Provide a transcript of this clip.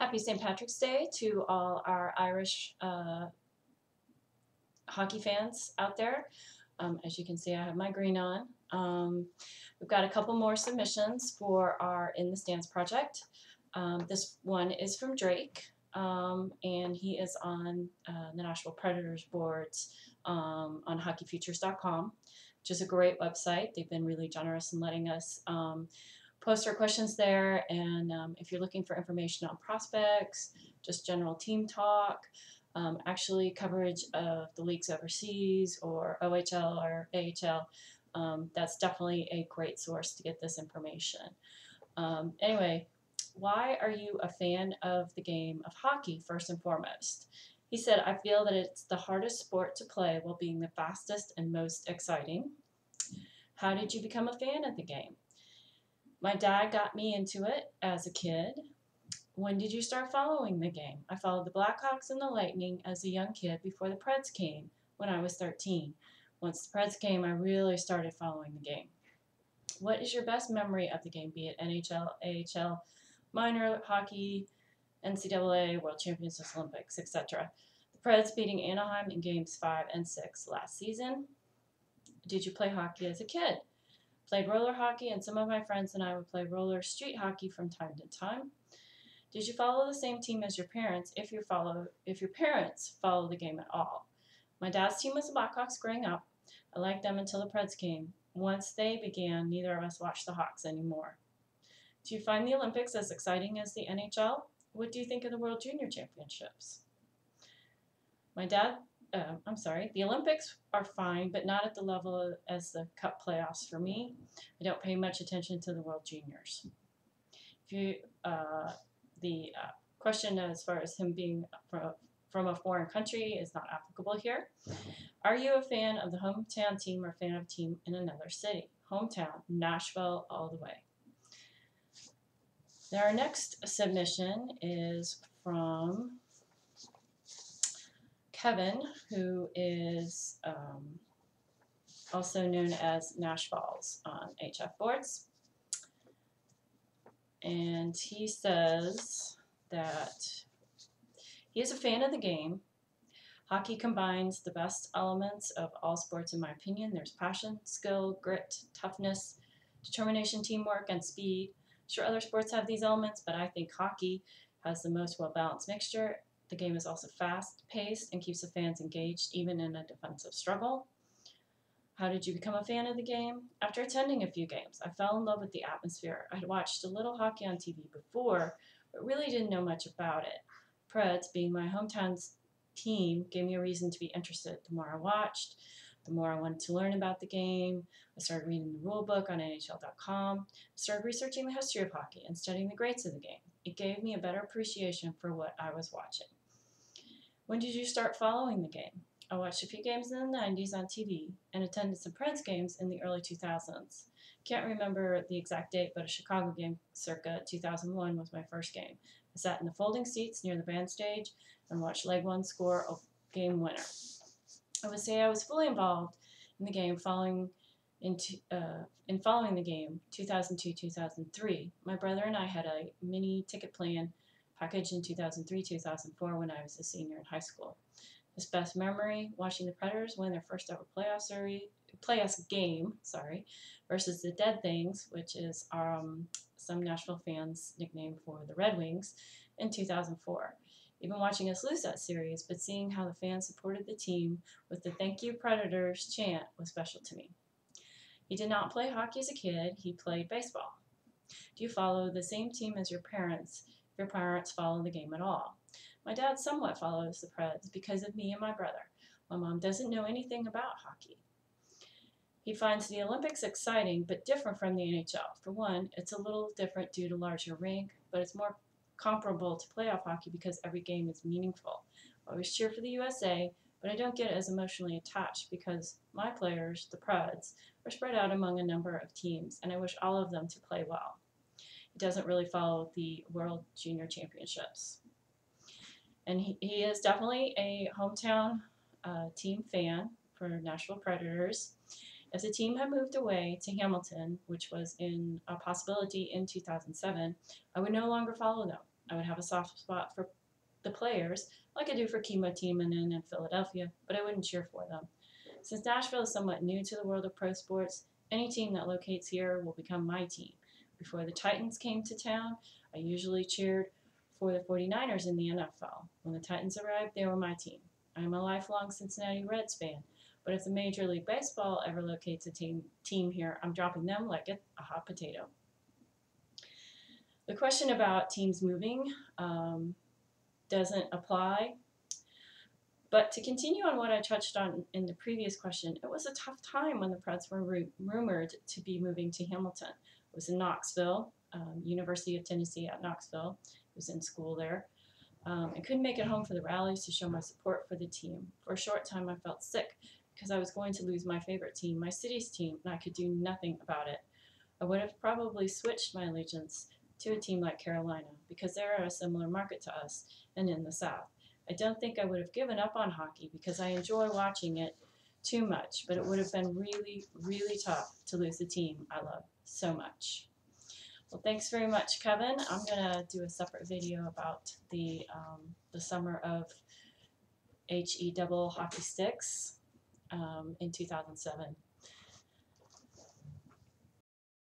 Happy St. Patrick's Day to all our Irish hockey fans out there. As you can see, I have my green on. We've got a couple more submissions for our In the Stands project. This one is from Drake, and he is on the Nashville Predators boards on hockeyfutures.com, which is a great website. They've been really generous in letting us post our questions there, and if you're looking for information on prospects, just general team talk, actually coverage of the leagues overseas or OHL or AHL, that's definitely a great source to get this information. Anyway, why are you a fan of the game of hockey, first and foremost? He said, I feel that it's the hardest sport to play while being the fastest and most exciting. How did you become a fan of the game? My dad got me into it as a kid. When did you start following the game? I followed the Blackhawks and the Lightning as a young kid before the Preds came when I was 13. Once the Preds came, I really started following the game. What is your best memory of the game, be it NHL, AHL, minor hockey, NCAA, World Championships, Olympics, etc.? The Preds beating Anaheim in games 5 and 6 last season. Did you play hockey as a kid? Played roller hockey, and some of my friends and I would play roller street hockey from time to time. Did you follow the same team as your parents if your parents follow the game at all? My dad's team was the Blackhawks growing up. I liked them until the Preds came. Once they began, neither of us watched the Hawks anymore. Do you find the Olympics as exciting as the NHL? What do you think of the World Junior Championships? The Olympics are fine, but not at the level as the Cup playoffs for me. I don't pay much attention to the World Juniors. The question as far as him being from a foreign country is not applicable here. Are you a fan of the hometown team or a fan of a team in another city? Hometown, Nashville all the way. Now our next submission is from Kevin, who is also known as Nashballs on HF boards. And he says that he is a fan of the game. Hockey combines the best elements of all sports, in my opinion. There's passion, skill, grit, toughness, determination, teamwork, and speed. Sure, other sports have these elements, but I think hockey has the most well-balanced mixture. The game is also fast-paced and keeps the fans engaged, even in a defensive struggle. How did you become a fan of the game? After attending a few games, I fell in love with the atmosphere. I had watched a little hockey on TV before, but really didn't know much about it. Preds, being my hometown team, gave me a reason to be interested. The more I watched, the more I wanted to learn about the game. I started reading the rule book on NHL.com, started researching the history of hockey and studying the greats of the game. It gave me a better appreciation for what I was watching. When did you start following the game? I watched a few games in the 90s on TV and attended some Preds games in the early 2000s. Can't remember the exact date, but a Chicago game circa 2001 was my first game. I sat in the folding seats near the bandstage and watched Leg 1 score a game winner. I would say I was fully involved in the game following the game 2002-2003. My brother and I had a mini ticket plan package in 2003-2004 when I was a senior in high school. His best memory, watching the Predators win their first ever playoffs game versus the Dead Things, which is some Nashville fans' nickname for the Red Wings, in 2004. Even watching us lose that series, but seeing how the fans supported the team with the "Thank You Predators" chant was special to me. He did not play hockey as a kid, he played baseball. Do you follow the same team as your parents, if your parents follow the game at all? My dad somewhat follows the Preds because of me and my brother. My mom doesn't know anything about hockey. He finds the Olympics exciting, but different from the NHL. For one, it's a little different due to larger rink, but it's more comparable to playoff hockey because every game is meaningful. I always cheer for the USA, but I don't get as emotionally attached because my players, the Preds, are spread out among a number of teams, and I wish all of them to play well. He doesn't really follow the World Junior Championships. And he is definitely a hometown team fan for Nashville Predators. If the team had moved away to Hamilton, which was in a possibility in 2007, I would no longer follow them. I would have a soft spot for the players, like I do for Kimo Timonen in Philadelphia, but I wouldn't cheer for them. Since Nashville is somewhat new to the world of pro sports, any team that locates here will become my team. Before the Titans came to town, I usually cheered for the 49ers in the NFL. When the Titans arrived, they were my team. I am a lifelong Cincinnati Reds fan, but if the Major League Baseball ever locates a team here, I'm dropping them like a hot potato. The question about teams moving doesn't apply. But to continue on what I touched on in the previous question, it was a tough time when the Preds were rumored to be moving to Hamilton. It was in Knoxville, University of Tennessee at Knoxville. I was in school there. I couldn't make it home for the rallies to show my support for the team. For a short time, I felt sick because I was going to lose my favorite team, my city's team, and I could do nothing about it. I would have probably switched my allegiance to a team like Carolina because they're a similar market to us and in the South. I don't think I would have given up on hockey because I enjoy watching it too much, but it would have been really, really tough to lose the team I love so much. Well, thanks very much, Kevin. I'm going to do a separate video about the summer of HE double hockey sticks in 2007.